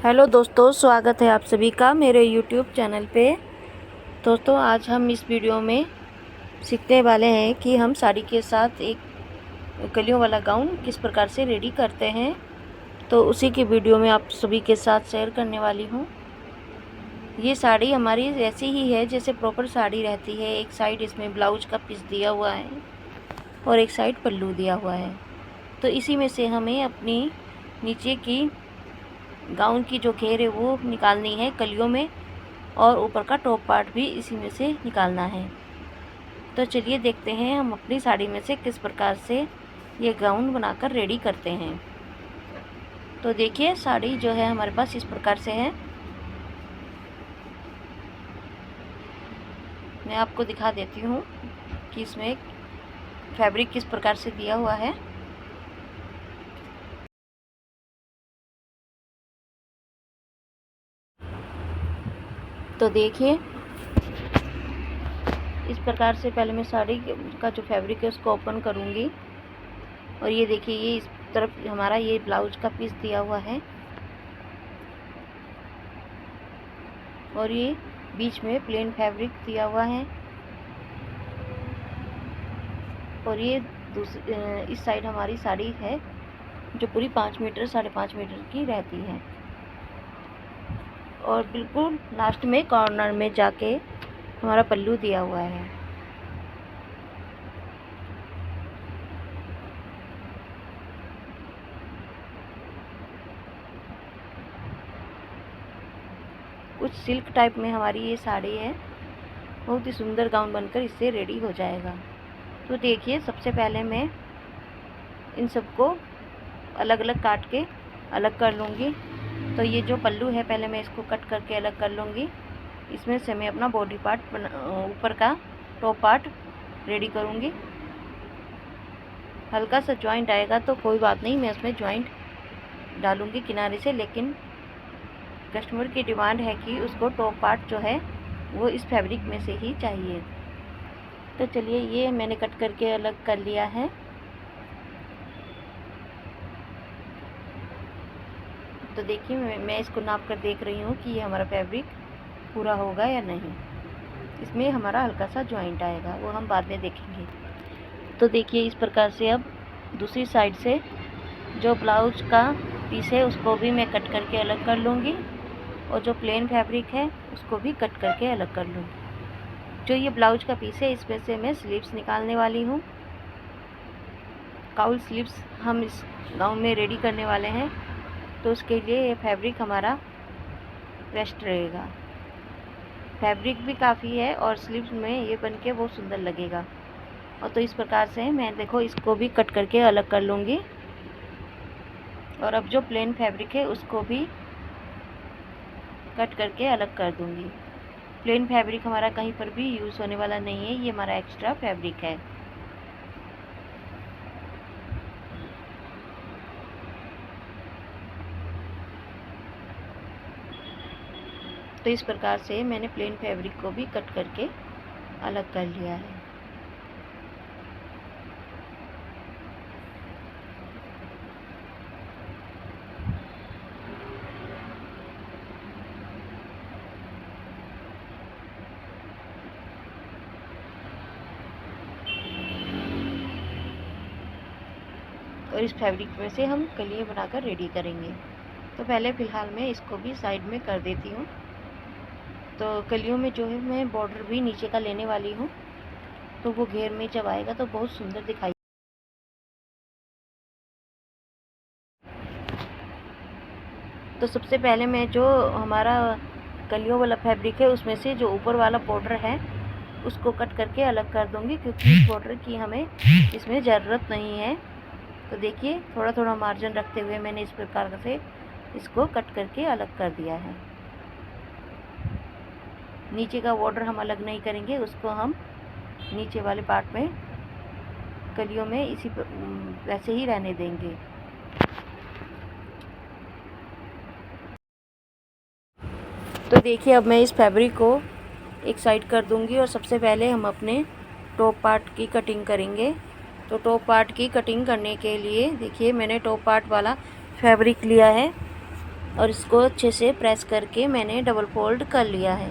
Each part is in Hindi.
हेलो दोस्तों, स्वागत है आप सभी का मेरे YouTube चैनल पे। दोस्तों, आज हम इस वीडियो में सीखने वाले हैं कि हम साड़ी के साथ एक कलियों वाला गाउन किस प्रकार से रेडी करते हैं। तो उसी की वीडियो में आप सभी के साथ शेयर करने वाली हूँ। ये साड़ी हमारी ऐसी ही है जैसे प्रॉपर साड़ी रहती है। एक साइड इसमें ब्लाउज का पीस दिया हुआ है और एक साइड पल्लू दिया हुआ है। तो इसी में से हमें अपनी नीचे की गाउन की जो घेर है वो निकालनी है कलियों में, और ऊपर का टॉप पार्ट भी इसी में से निकालना है। तो चलिए देखते हैं हम अपनी साड़ी में से किस प्रकार से ये गाउन बनाकर रेडी करते हैं। तो देखिए, साड़ी जो है हमारे पास इस प्रकार से है। मैं आपको दिखा देती हूँ कि इसमें फैब्रिक किस प्रकार से दिया हुआ है। तो देखिए, इस प्रकार से पहले मैं साड़ी का जो फैब्रिक है उसको ओपन करूँगी। और ये देखिए, ये इस तरफ हमारा ये ब्लाउज का पीस दिया हुआ है और ये बीच में प्लेन फैब्रिक दिया हुआ है। और ये इस साइड हमारी साड़ी है जो पूरी 5 मीटर 5.5 मीटर की रहती है। और बिल्कुल लास्ट में कॉर्नर में जाके हमारा पल्लू दिया हुआ है। कुछ सिल्क टाइप में हमारी ये साड़ी है। बहुत ही सुंदर गाउन बनकर इससे रेडी हो जाएगा। तो देखिए, सबसे पहले मैं इन सबको अलग अलग काट के अलग कर लूँगी। तो ये जो पल्लू है पहले मैं इसको कट करके अलग कर लूँगी। इसमें से मैं अपना बॉडी पार्ट ऊपर का टॉप पार्ट रेडी करूँगी। हल्का सा जॉइंट आएगा तो कोई बात नहीं, मैं उसमें जॉइंट डालूँगी किनारे से, लेकिन कस्टमर की डिमांड है कि उसको टॉप पार्ट जो है वो इस फैब्रिक में से ही चाहिए। तो चलिए, ये मैंने कट करके अलग कर लिया है। तो देखिए, मैं इसको नाप कर देख रही हूँ कि ये हमारा फैब्रिक पूरा होगा या नहीं। इसमें हमारा हल्का सा जॉइंट आएगा, वो हम बाद में देखेंगे। तो देखिए, इस प्रकार से अब दूसरी साइड से जो ब्लाउज का पीस है उसको भी मैं कट करके अलग कर लूँगी, और जो प्लेन फैब्रिक है उसको भी कट करके अलग कर लूँगी। जो ये ब्लाउज का पीस है इसमें से मैं स्लीव्स निकालने वाली हूँ। काउल स्लीव्स हम इस गाउन में रेडी करने वाले हैं, तो उसके लिए ये फैब्रिक हमारा बेस्ट रहेगा। फैब्रिक भी काफ़ी है और स्लीव्स में ये बन के बहुत सुंदर लगेगा। और तो इस प्रकार से मैं देखो इसको भी कट करके अलग कर लूँगी। और अब जो प्लेन फैब्रिक है उसको भी कट करके अलग कर दूँगी। प्लेन फैब्रिक हमारा कहीं पर भी यूज़ होने वाला नहीं है, ये हमारा एक्स्ट्रा फैब्रिक है। तो इस प्रकार से मैंने प्लेन फैब्रिक को भी कट करके अलग कर लिया है। और इस फैब्रिक में से हम कलियाँ बनाकर रेडी करेंगे। तो पहले फ़िलहाल मैं इसको भी साइड में कर देती हूँ। तो कलियों में जो है मैं बॉर्डर भी नीचे का लेने वाली हूँ, तो वो घेर में जब आएगा तो बहुत सुंदर दिखाई। तो सबसे पहले मैं जो हमारा कलियों वाला फैब्रिक है उसमें से जो ऊपर वाला बॉर्डर है उसको कट करके अलग कर दूँगी, क्योंकि इस बॉर्डर की हमें इसमें ज़रूरत नहीं है। तो देखिए, थोड़ा थोड़ा मार्जिन रखते हुए मैंने इस प्रकार से इसको कट करके अलग कर दिया है। नीचे का बॉर्डर हम अलग नहीं करेंगे, उसको हम नीचे वाले पार्ट में कलियों में इसी वैसे ही रहने देंगे। तो देखिए, अब मैं इस फैब्रिक को एक साइड कर दूंगी और सबसे पहले हम अपने टॉप पार्ट की कटिंग करेंगे। तो टॉप पार्ट की कटिंग करने के लिए देखिए, मैंने टॉप पार्ट वाला फैब्रिक लिया है और इसको अच्छे से प्रेस करके मैंने डबल फोल्ड कर लिया है।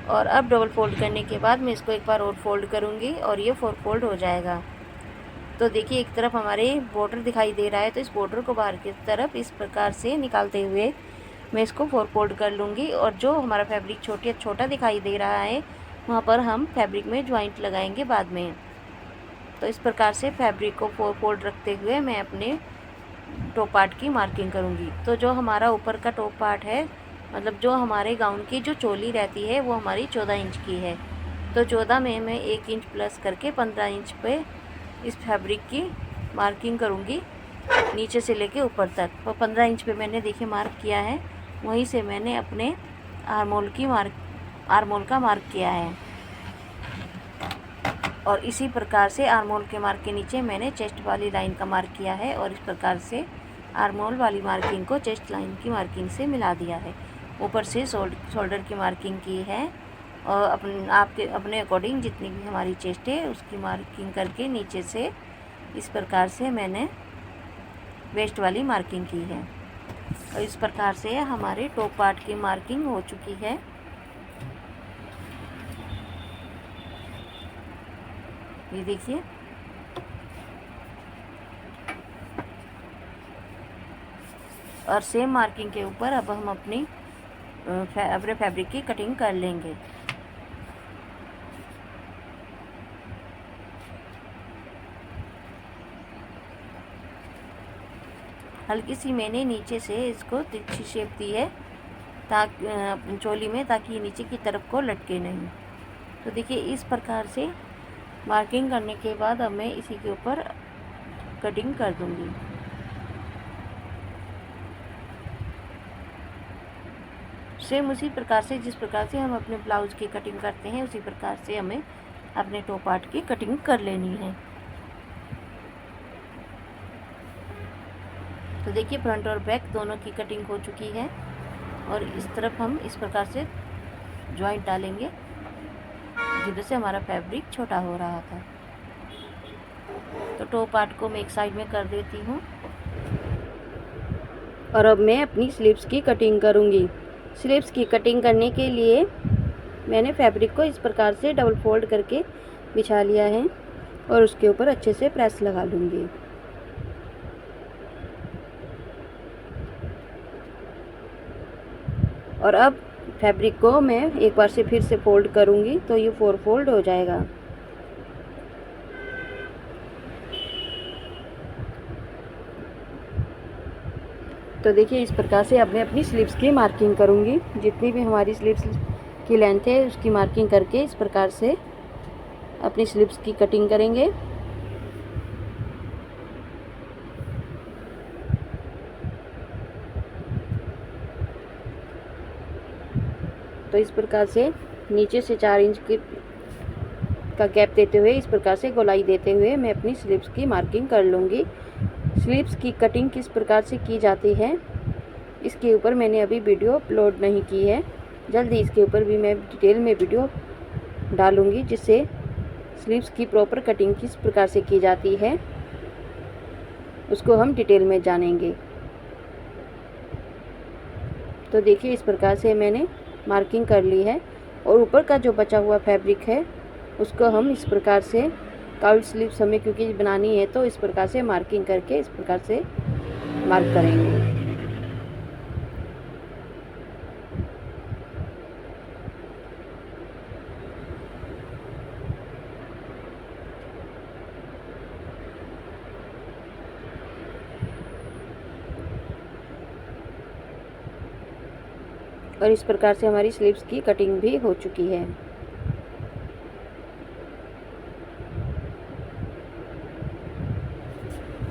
और अब डबल फोल्ड करने के बाद मैं इसको एक बार और फोल्ड करूँगी और ये 4 फोल्ड हो जाएगा। तो देखिए एक तरफ हमारे बॉर्डर दिखाई दे रहा है, तो इस बॉर्डर को बाहर की तरफ इस प्रकार से निकालते हुए मैं इसको 4 फोल्ड कर लूँगी। और जो हमारा फैब्रिक छोटा दिखाई दे रहा है वहाँ पर हम फैब्रिक में जॉइंट लगाएंगे बाद में। तो इस प्रकार से फैब्रिक को 4 फोल्ड रखते हुए मैं अपने टॉप पार्ट की मार्किंग करूँगी। तो जो हमारा ऊपर का टॉप पार्ट है, मतलब जो हमारे गाउन की जो चोली रहती है वो हमारी 14 इंच की है। तो 14 में मैं 1 इंच प्लस करके 15 इंच पे इस फैब्रिक की मार्किंग करूँगी, नीचे से लेके ऊपर तक। तो 15 इंच पे मैंने देखिए मार्क किया है, वहीं से मैंने अपने आर्मोल का मार्क किया है। और इसी प्रकार से आर्मोल के मार्क के नीचे मैंने चेस्ट वाली लाइन का मार्क किया है और इस प्रकार से आर्मोल वाली मार्किंग को चेस्ट लाइन की मार्किंग से मिला दिया है। ऊपर से शोल्डर की मार्किंग की है और अपने अकॉर्डिंग जितनी भी हमारी चेस्ट है उसकी मार्किंग करके नीचे से इस प्रकार से मैंने वेस्ट वाली मार्किंग की है। और इस प्रकार से हमारे टॉप पार्ट की मार्किंग हो चुकी है। ये देखिए और सेम मार्किंग के ऊपर अब हम अपने फैब्रिक की कटिंग कर लेंगे। हल्की सी मैंने नीचे से इसको तिरछी शेप दी है ताकि चोली में, ताकि नीचे की तरफ को लटके नहीं। तो देखिए इस प्रकार से मार्किंग करने के बाद अब मैं इसी के ऊपर कटिंग कर दूंगी। सेम उसी प्रकार से जिस प्रकार से हम अपने ब्लाउज की कटिंग करते हैं उसी प्रकार से हमें अपने टॉप पार्ट की कटिंग कर लेनी है। तो देखिए फ्रंट और बैक दोनों की कटिंग हो चुकी है और इस तरफ हम इस प्रकार से जॉइंट डालेंगे जिधर से हमारा फैब्रिक छोटा हो रहा था। तो टॉप पार्ट को मैं एक साइड में कर देती हूँ और अब मैं अपनी स्लीव्स की कटिंग करूँगी। स्लीव्स की कटिंग करने के लिए मैंने फैब्रिक को इस प्रकार से डबल फोल्ड करके बिछा लिया है और उसके ऊपर अच्छे से प्रेस लगा लूँगी। और अब फैब्रिक को मैं एक बार से फिर से फोल्ड करूँगी तो ये 4 फोल्ड हो जाएगा। तो देखिए इस प्रकार से अब मैं अपनी स्लीव्स की मार्किंग करूँगी। जितनी भी हमारी स्लीव्स की लेंथ है उसकी मार्किंग करके इस प्रकार से अपनी स्लीव्स की कटिंग करेंगे। तो इस प्रकार से नीचे से 4 इंच का गैप देते हुए इस प्रकार से गोलाई देते हुए मैं अपनी स्लीव्स की मार्किंग कर लूँगी। स्लीव्स की कटिंग किस प्रकार से की जाती है इसके ऊपर मैंने अभी वीडियो अपलोड नहीं की है, जल्दी इसके ऊपर भी मैं डिटेल में वीडियो डालूँगी जिससे स्लीव्स की प्रॉपर कटिंग किस प्रकार से की जाती है उसको हम डिटेल में जानेंगे। तो देखिए इस प्रकार से मैंने मार्किंग कर ली है और ऊपर का जो बचा हुआ फैब्रिक है उसको हम इस प्रकार से काउल स्लीव्स हमें क्योंकि बनानी है तो इस प्रकार से मार्किंग करके इस प्रकार से मार्क करेंगे। और इस प्रकार से हमारी स्लीव्स की कटिंग भी हो चुकी है।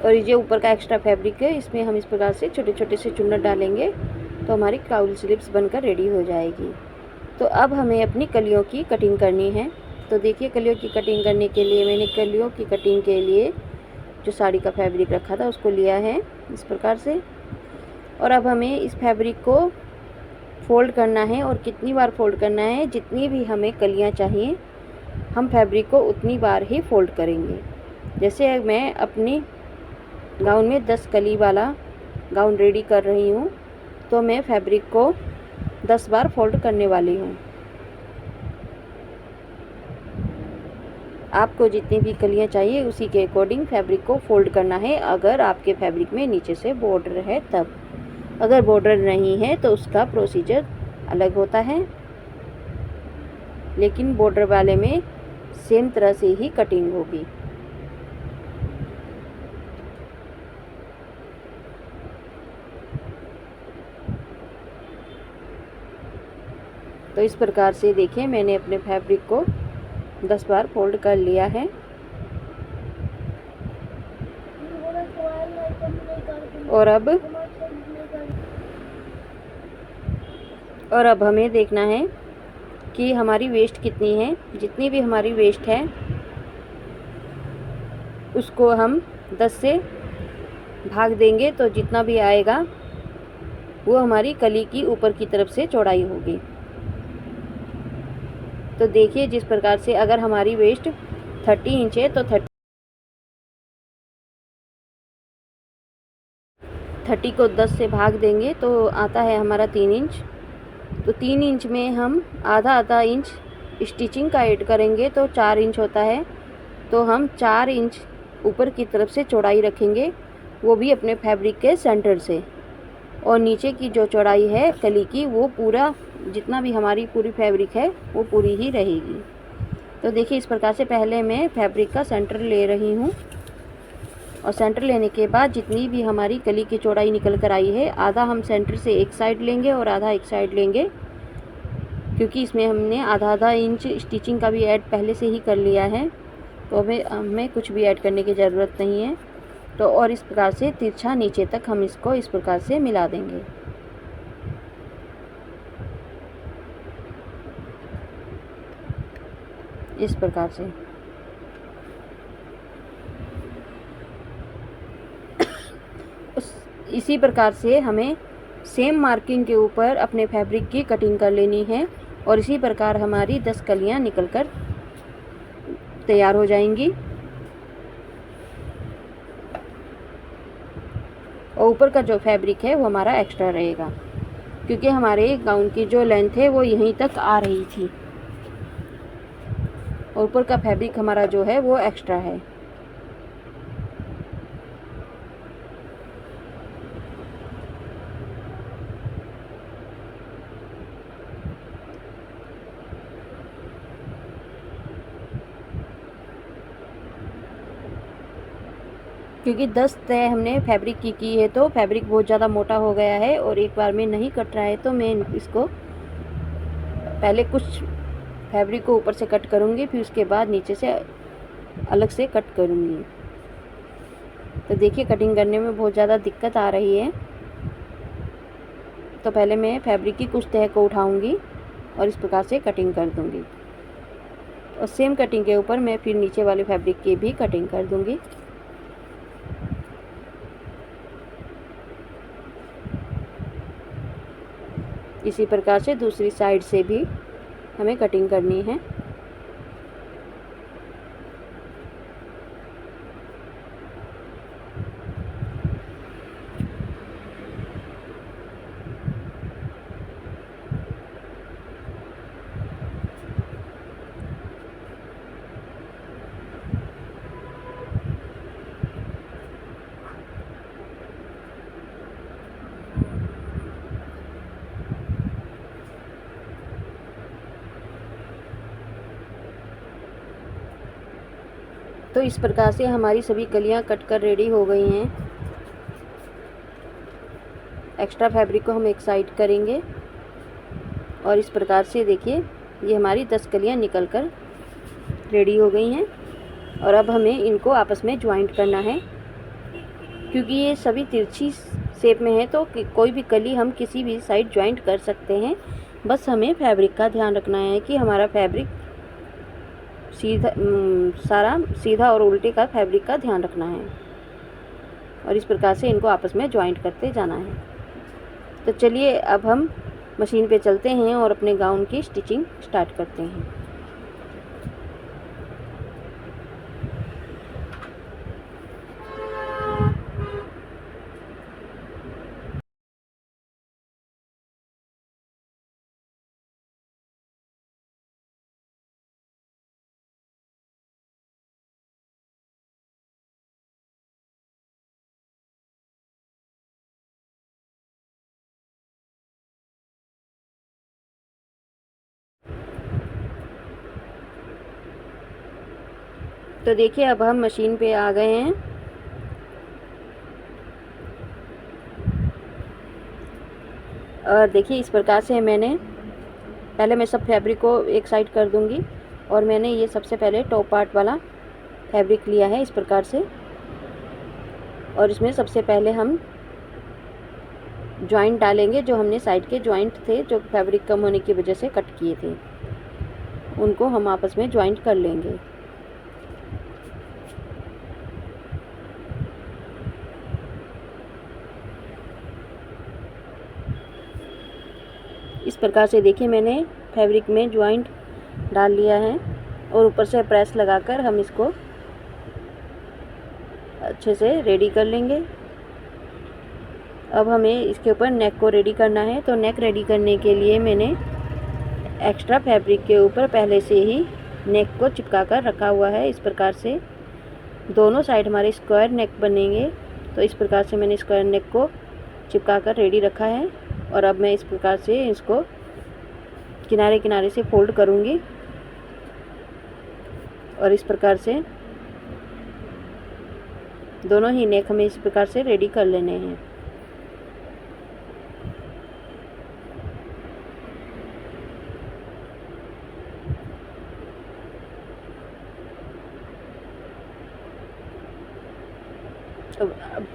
और ये जो ऊपर का एक्स्ट्रा फैब्रिक है इसमें हम इस प्रकार से छोटे छोटे से चुन्नट डालेंगे तो हमारी काउल स्लीव्स बनकर रेडी हो जाएगी। तो अब हमें अपनी कलियों की कटिंग करनी है। तो देखिए कलियों की कटिंग करने के लिए मैंने कलियों की कटिंग के लिए जो साड़ी का फैब्रिक रखा था उसको लिया है इस प्रकार से। और अब हमें इस फैब्रिक को फोल्ड करना है और कितनी बार फोल्ड करना है, जितनी भी हमें कलियां चाहिए हम फैब्रिक को उतनी बार ही फोल्ड करेंगे। जैसे मैं अपनी गाउन में 10 कली वाला गाउन रेडी कर रही हूँ तो मैं फैब्रिक को 10 बार फोल्ड करने वाली हूँ। आपको जितनी भी कलियाँ चाहिए उसी के अकॉर्डिंग फैब्रिक को फोल्ड करना है। अगर आपके फैब्रिक में नीचे से बॉर्डर है तब, अगर बॉर्डर नहीं है तो उसका प्रोसीजर अलग होता है, लेकिन बॉर्डर वाले में सेम तरह से ही कटिंग होगी। तो इस प्रकार से देखिए मैंने अपने फैब्रिक को 10 बार फोल्ड कर लिया है। और अब हमें देखना है कि हमारी वेस्ट कितनी है। जितनी भी हमारी वेस्ट है उसको हम 10 से भाग देंगे तो जितना भी आएगा वो हमारी कली की ऊपर की तरफ से चौड़ाई होगी। तो देखिए जिस प्रकार से अगर हमारी वेस्ट 30 इंच है तो 30 को 10 से भाग देंगे तो आता है हमारा 3 इंच। तो 3 इंच में हम आधा इंच स्टिचिंग का ऐड करेंगे तो 4 इंच होता है। तो हम 4 इंच ऊपर की तरफ से चौड़ाई रखेंगे, वो भी अपने फैब्रिक के सेंटर से। और नीचे की जो चौड़ाई है कली की वो पूरा जितना भी हमारी पूरी फैब्रिक है वो पूरी ही रहेगी। तो देखिए इस प्रकार से पहले मैं फैब्रिक का सेंटर ले रही हूँ और सेंटर लेने के बाद जितनी भी हमारी कली की चौड़ाई निकल कर आई है आधा हम सेंटर से एक साइड लेंगे और आधा एक साइड लेंगे, क्योंकि इसमें हमने आधा इंच स्टिचिंग का भी ऐड पहले से ही कर लिया है, तो हमें कुछ भी ऐड करने की ज़रूरत नहीं है। तो और इस प्रकार से तिरछा नीचे तक हम इसको इस प्रकार से मिला देंगे। इस प्रकार से इसी प्रकार से हमें सेम मार्किंग के ऊपर अपने फैब्रिक की कटिंग कर लेनी है और इसी प्रकार हमारी 10 कलियां निकलकर तैयार हो जाएंगी। और ऊपर का जो फैब्रिक है वो हमारा एक्स्ट्रा रहेगा, क्योंकि हमारे गाउन की जो लेंथ है वो यहीं तक आ रही थी और ऊपर का फैब्रिक हमारा जो है वो एक्स्ट्रा है। क्योंकि 10 तय हमने फैब्रिक की है तो फैब्रिक बहुत ज़्यादा मोटा हो गया है और एक बार में नहीं कट रहा है, तो मैं इसको पहले कुछ फैब्रिक को ऊपर से कट करूँगी, फिर उसके बाद नीचे से अलग से कट करूँगी। तो देखिए कटिंग करने में बहुत ज़्यादा दिक्कत आ रही है। तो पहले मैं फैब्रिक की कुछ तह को उठाऊँगी और इस प्रकार से कटिंग कर दूँगी और सेम कटिंग के ऊपर मैं फिर नीचे वाले फैब्रिक की भी कटिंग कर दूँगी। इसी प्रकार से दूसरी साइड से भी हमें कटिंग करनी है। तो इस प्रकार से हमारी सभी कलियां कट कर रेडी हो गई हैं। एक्स्ट्रा फैब्रिक को हम एक साइड करेंगे और इस प्रकार से देखिए ये हमारी 10 कलियां निकल कर रेडी हो गई हैं। और अब हमें इनको आपस में ज्वाइंट करना है, क्योंकि ये सभी तिरछी शेप में है तो कोई भी कली हम किसी भी साइड ज्वाइंट कर सकते हैं। बस हमें फैब्रिक का ध्यान रखना है कि हमारा फैब्रिक सारा सीधा और उल्टे का फैब्रिक का ध्यान रखना है और इस प्रकार से इनको आपस में ज्वाइंट करते जाना है। तो चलिए अब हम मशीन पे चलते हैं और अपने गाउन की स्टिचिंग स्टार्ट करते हैं। तो देखिए अब हम मशीन पे आ गए हैं। और देखिए इस प्रकार से पहले मैं सब फैब्रिक को एक साइड कर दूंगी और मैंने ये सबसे पहले टॉप पार्ट वाला फैब्रिक लिया है इस प्रकार से। और इसमें सबसे पहले हम जॉइंट डालेंगे, जो हमने साइड के जॉइंट थे जो फैब्रिक कम होने की वजह से कट किए थे, उनको हम आपस में जॉइंट कर लेंगे। इस प्रकार से देखिए मैंने फैब्रिक में जॉइंट डाल लिया है और ऊपर से प्रेस लगाकर हम इसको अच्छे से रेडी कर लेंगे। अब हमें इसके ऊपर नेक को रेडी करना है। तो नेक रेडी करने के लिए मैंने एक्स्ट्रा फैब्रिक के ऊपर पहले से ही नेक को चिपका कर रखा हुआ है। इस प्रकार से दोनों साइड हमारे स्क्वायर नेक बनेंगे। तो इस प्रकार से मैंने स्क्वायर नेक को चिपका कर रेडी रखा है। और अब मैं इस प्रकार से इसको किनारे किनारे से फोल्ड करूँगी और इस प्रकार से दोनों ही नेक हमें इस प्रकार से रेडी कर लेने हैं।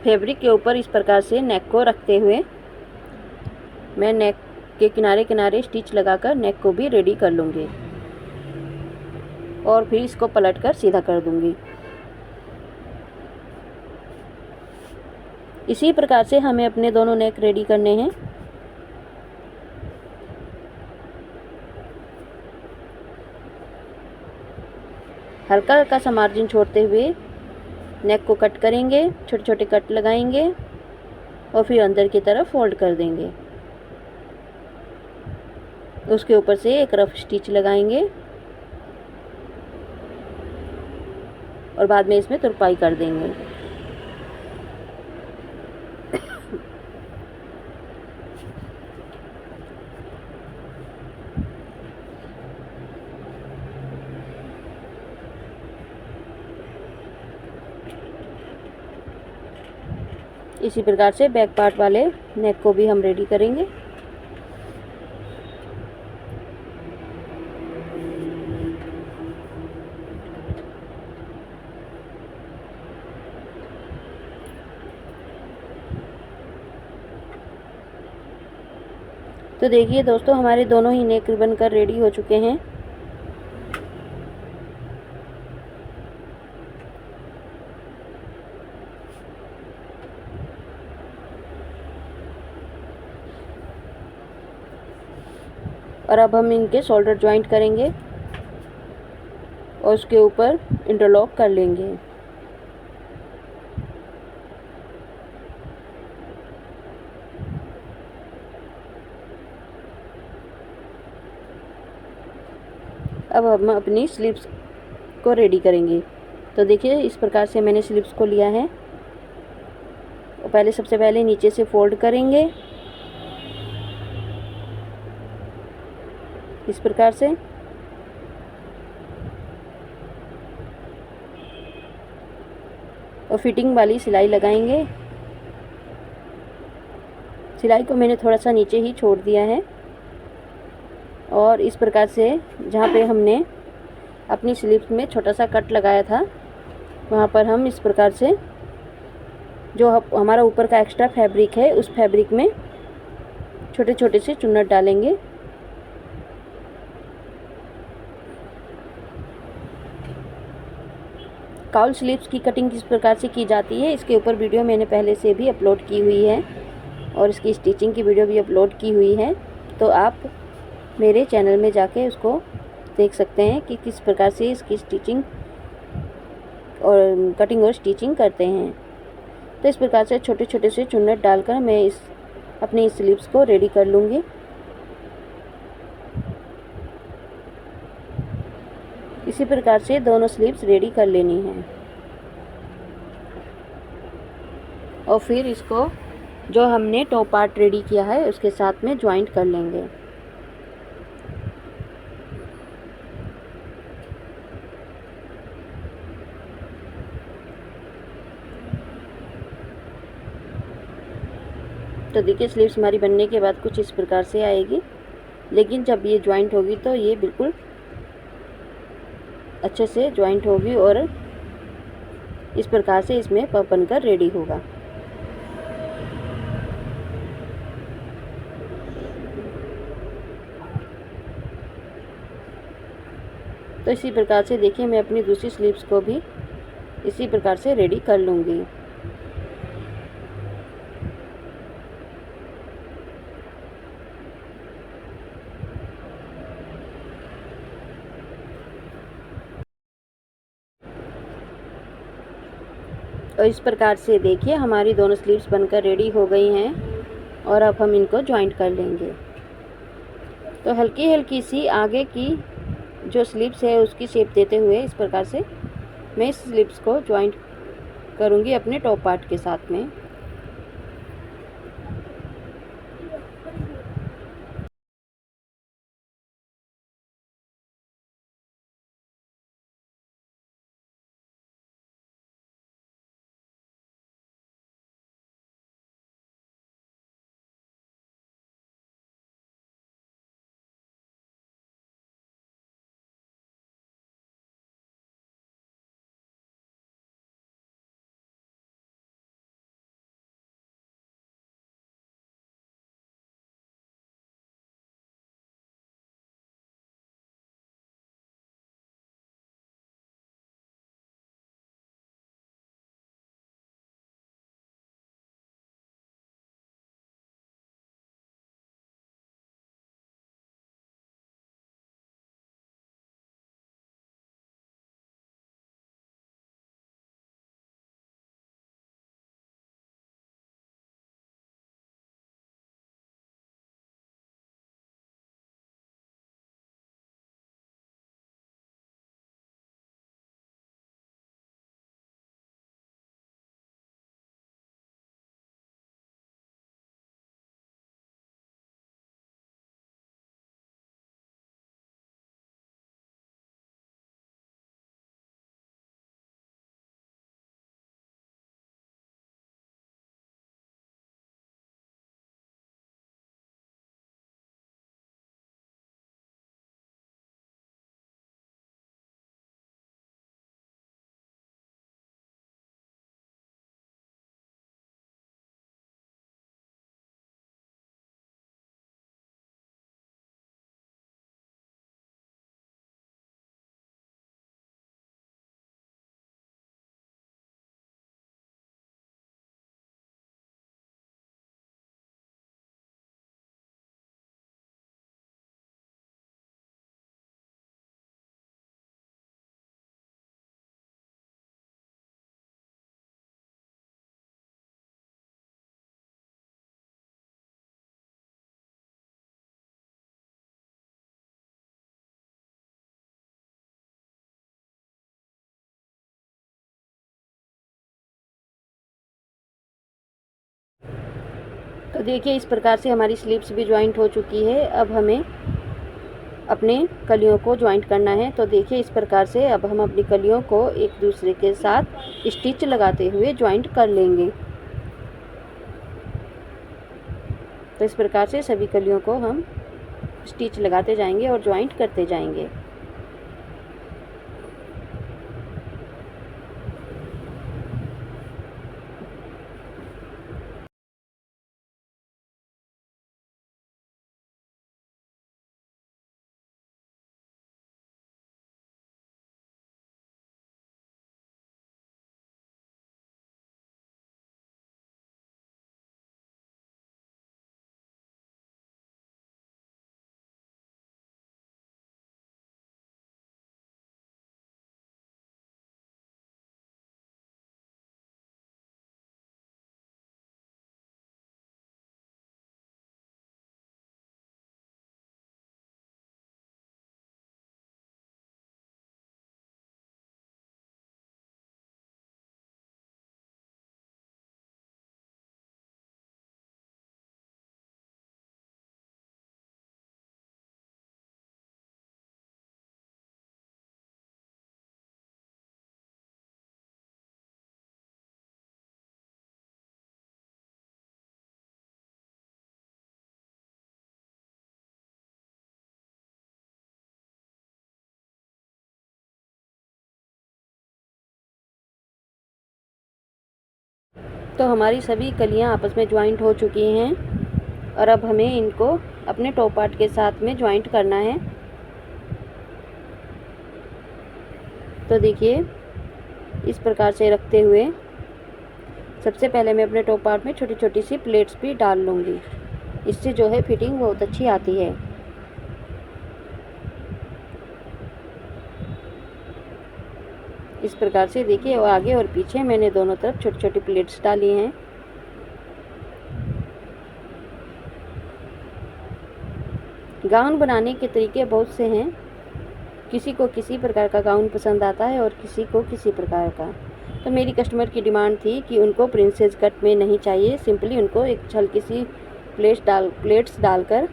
फैब्रिक के ऊपर इस प्रकार से नेक को रखते हुए मैं नेक के किनारे किनारे स्टिच लगाकर नेक को भी रेडी कर लूँगी और फिर इसको पलटकर सीधा कर दूँगी। इसी प्रकार से हमें अपने दोनों नेक रेडी करने हैं। हल्का हल्का सा मार्जिन छोड़ते हुए नेक को कट करेंगे, छोटे छोटे कट लगाएंगे और फिर अंदर की तरफ फोल्ड कर देंगे। उसके ऊपर से एक रफ स्टिच लगाएंगे और बाद में इसमें तुरपाई कर देंगे। इसी प्रकार से बैक पार्ट वाले नेक को भी हम रेडी करेंगे। तो देखिए दोस्तों हमारे दोनों ही नेक बनकर रेडी हो चुके हैं। और अब हम इनके शोल्डर जॉइंट करेंगे और उसके ऊपर इंटरलॉक कर लेंगे। अब हम अपनी स्लीव्स को रेडी करेंगे। तो देखिए इस प्रकार से मैंने स्लीव्स को लिया है। सबसे पहले नीचे से फोल्ड करेंगे इस प्रकार से, और फिटिंग वाली सिलाई लगाएंगे। सिलाई को मैंने थोड़ा सा नीचे ही छोड़ दिया है और इस प्रकार से जहाँ पे हमने अपनी स्लीव्स में छोटा सा कट लगाया था वहाँ पर हम इस प्रकार से जो हमारा ऊपर का एक्स्ट्रा फैब्रिक है उस फैब्रिक में छोटे छोटे से चुन्नट डालेंगे। काउल स्लीव्स की कटिंग किस प्रकार से की जाती है इसके ऊपर वीडियो मैंने पहले से भी अपलोड की हुई है और इसकी स्टिचिंग की वीडियो भी अपलोड की हुई है। तो आप मेरे चैनल में जाके उसको देख सकते हैं कि किस प्रकार से इसकी स्टिचिंग और कटिंग और स्टिचिंग करते हैं। तो इस प्रकार से छोटे छोटे से चुन्नट डालकर मैं अपनी स्लीव्स को रेडी कर लूँगी। इसी प्रकार से दोनों स्लीव्स रेडी कर लेनी है और फिर इसको जो हमने टॉप पार्ट रेडी किया है उसके साथ में ज्वाइंट कर लेंगे। तो देखिए स्लीव्स हमारी बनने के बाद कुछ इस प्रकार से आएगी, लेकिन जब ये जॉइंट होगी तो ये बिल्कुल अच्छे से जॉइंट होगी और इस प्रकार से इसमें पफ बनकर रेडी होगा। तो इसी प्रकार से देखिए मैं अपनी दूसरी स्लीव्स को भी इसी प्रकार से रेडी कर लूँगी। और इस प्रकार से देखिए हमारी दोनों स्लीव्स बनकर रेडी हो गई हैं और अब हम इनको जॉइंट कर लेंगे। तो हल्की हल्की सी आगे की जो स्लीव्स है उसकी शेप देते हुए इस प्रकार से मैं इस स्लीव्स को जॉइंट करूँगी अपने टॉप पार्ट के साथ में। तो देखिए इस प्रकार से हमारी स्लीव्स भी जॉइंट हो चुकी है। अब हमें अपने कलियों को जॉइंट करना है। तो देखिए इस प्रकार से अब हम अपनी कलियों को एक दूसरे के साथ स्टिच लगाते हुए जॉइंट कर लेंगे। तो इस प्रकार से सभी कलियों को हम स्टिच लगाते जाएंगे और जॉइंट करते जाएंगे। तो हमारी सभी कलियां आपस में ज्वाइंट हो चुकी हैं और अब हमें इनको अपने टॉप पार्ट के साथ में ज्वाइंट करना है। तो देखिए इस प्रकार से रखते हुए सबसे पहले मैं अपने टॉप पार्ट में छोटी छोटी सी प्लेट्स भी डाल लूँगी। इससे जो है फिटिंग बहुत अच्छी आती है। इस प्रकार से देखिए, और आगे और पीछे मैंने दोनों तरफ छोटी छोटी प्लेट्स डाली हैं। गाउन बनाने के तरीके बहुत से हैं, किसी को किसी प्रकार का गाउन पसंद आता है और किसी को किसी प्रकार का। तो मेरी कस्टमर की डिमांड थी कि उनको प्रिंसेस कट में नहीं चाहिए, सिंपली उनको एक हल्की सी प्लेट्स डालकर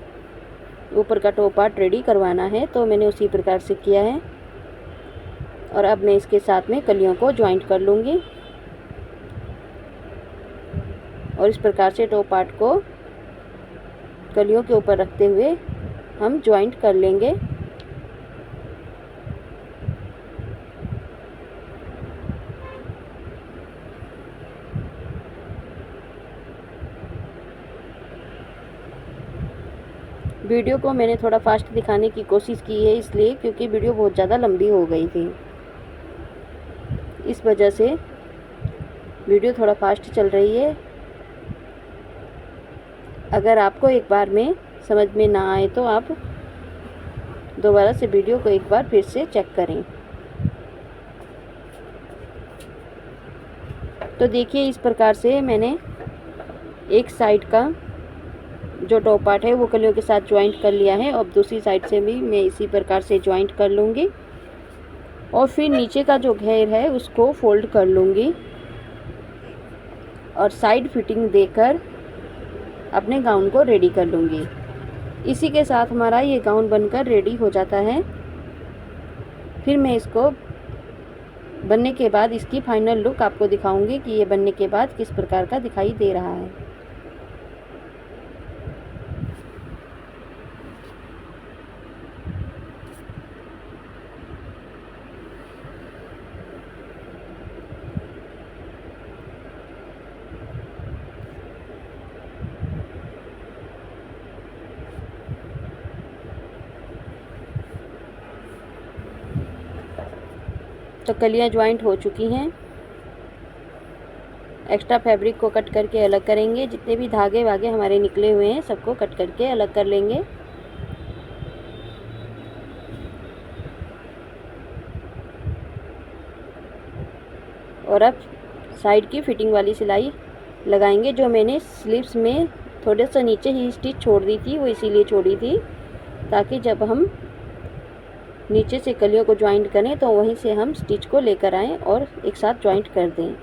ऊपर का टॉप पार्ट रेडी करवाना है। तो मैंने उसी प्रकार से किया है और अब मैं इसके साथ में कलियों को ज्वाइंट कर लूँगी और इस प्रकार से टॉप पार्ट को कलियों के ऊपर रखते हुए हम ज्वाइंट कर लेंगे। वीडियो को मैंने थोड़ा फास्ट दिखाने की कोशिश की है, इसलिए क्योंकि वीडियो बहुत ज़्यादा लंबी हो गई थी, इस वजह से वीडियो थोड़ा फास्ट चल रही है। अगर आपको एक बार में समझ में ना आए तो आप दोबारा से वीडियो को एक बार फिर से चेक करें। तो देखिए इस प्रकार से मैंने एक साइड का जो टॉप पार्ट है वो कलियों के साथ ज्वाइंट कर लिया है। अब दूसरी साइड से भी मैं इसी प्रकार से ज्वाइंट कर लूँगी और फिर नीचे का जो घेर है उसको फोल्ड कर लूँगी और साइड फिटिंग देकर अपने गाउन को रेडी कर लूँगी। इसी के साथ हमारा ये गाउन बनकर रेडी हो जाता है। फिर मैं इसको बनने के बाद इसकी फाइनल लुक आपको दिखाऊंगी कि ये बनने के बाद किस प्रकार का दिखाई दे रहा है। तो कलियां ज्वाइंट हो चुकी हैं। एक्स्ट्रा फैब्रिक को कट करके अलग करेंगे, जितने भी धागे वागे हमारे निकले हुए हैं सबको कट करके अलग कर लेंगे। और अब साइड की फिटिंग वाली सिलाई लगाएंगे। जो मैंने स्लीव्स में थोड़ा सा नीचे ही स्टिच छोड़ दी थी, वो इसीलिए छोड़ी थी ताकि जब हम नीचे से कलियों को ज्वाइंट करें तो वहीं से हम स्टिच को लेकर आएं और एक साथ ज्वाइंट कर दें।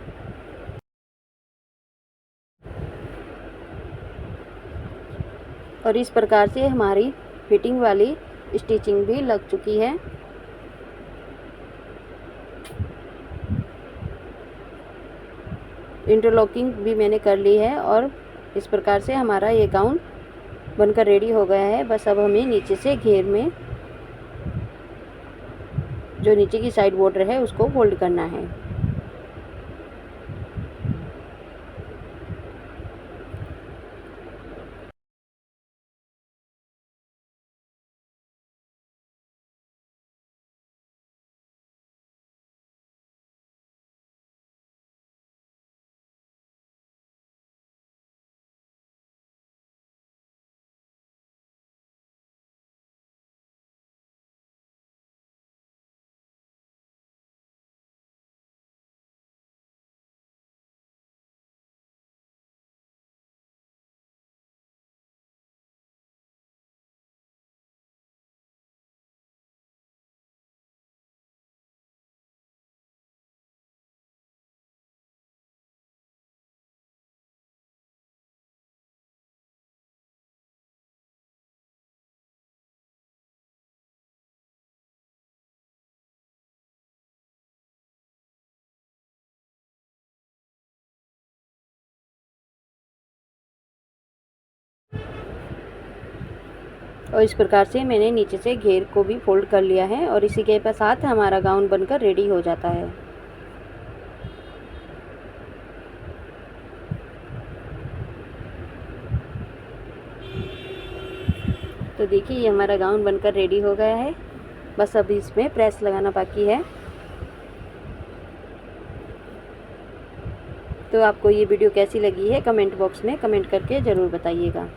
और इस प्रकार से हमारी फिटिंग वाली स्टिचिंग भी लग चुकी है। इंटरलॉकिंग भी मैंने कर ली है और इस प्रकार से हमारा ये गाउन बनकर रेडी हो गया है। बस अब हमें नीचे से घेर में जो नीचे की साइड बॉर्डर है उसको फोल्ड करना है। और इस प्रकार से मैंने नीचे से घेर को भी फोल्ड कर लिया है और इसी के साथ हमारा गाउन बनकर रेडी हो जाता है। तो देखिए ये हमारा गाउन बनकर रेडी हो गया है। बस अब इसमें प्रेस लगाना बाकी है। तो आपको ये वीडियो कैसी लगी है कमेंट बॉक्स में कमेंट करके ज़रूर बताइएगा।